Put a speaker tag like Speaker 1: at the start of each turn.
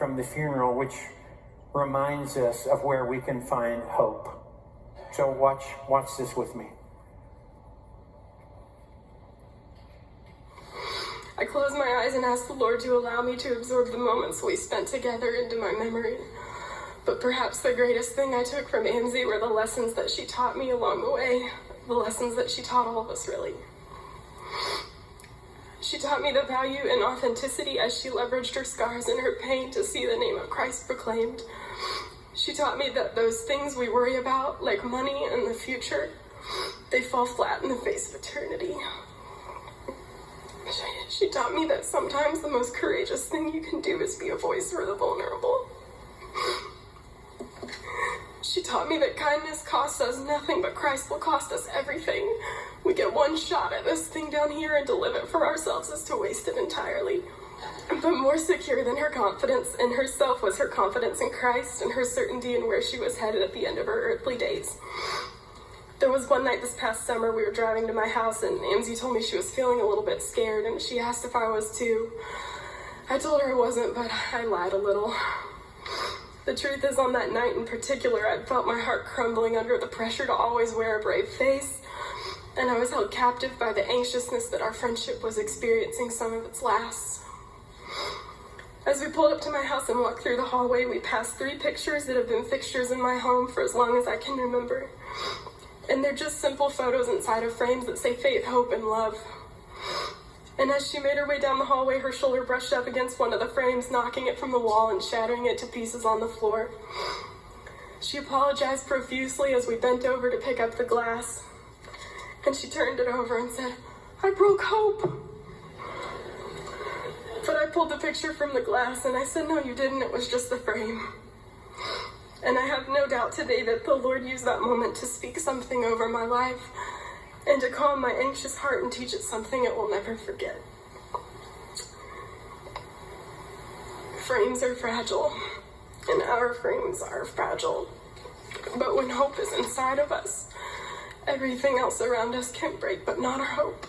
Speaker 1: from the funeral, which reminds us of where we can find hope. So watch this with me.
Speaker 2: I close my eyes and ask the Lord to allow me to absorb the moments we spent together into my memory. But perhaps the greatest thing I took from Amzie were the lessons that she taught me along the way. The lessons that she taught all of us, really. She taught me the value in authenticity as she leveraged her scars and her pain to see the name of Christ proclaimed. She taught me that those things we worry about, like money and the future, they fall flat in the face of eternity. She taught me that sometimes the most courageous thing you can do is be a voice for the vulnerable. She taught me that kindness costs us nothing, but Christ will cost us everything. We get one shot at this thing down here, and to live it for ourselves is to waste it entirely. But more secure than her confidence in herself was her confidence in Christ and her certainty in where she was headed at the end of her earthly days. There was one night this past summer we were driving to my house, and Amzie told me she was feeling a little bit scared, and she asked if I was too. I told her I wasn't, but I lied a little. The truth is, on that night in particular, I felt my heart crumbling under the pressure to always wear a brave face, and I was held captive by the anxiousness that our friendship was experiencing some of its last. As we pulled up to my house and walked through the hallway, we passed 3 pictures that have been fixtures in my home for as long as I can remember. And they're just simple photos inside of frames that say faith, hope, and love. And as she made her way down the hallway, her shoulder brushed up against one of the frames, knocking it from the wall and shattering it to pieces on the floor. She apologized profusely as we bent over to pick up the glass. And she turned it over and said, "I broke hope." But I pulled the picture from the glass and I said, "No, you didn't. It was just the frame." And I have no doubt today that the Lord used that moment to speak something over my life and to calm my anxious heart and teach it something it will never forget. Frames are fragile, and our frames are fragile. But when hope is inside of us, everything else around us can break, but not our hope.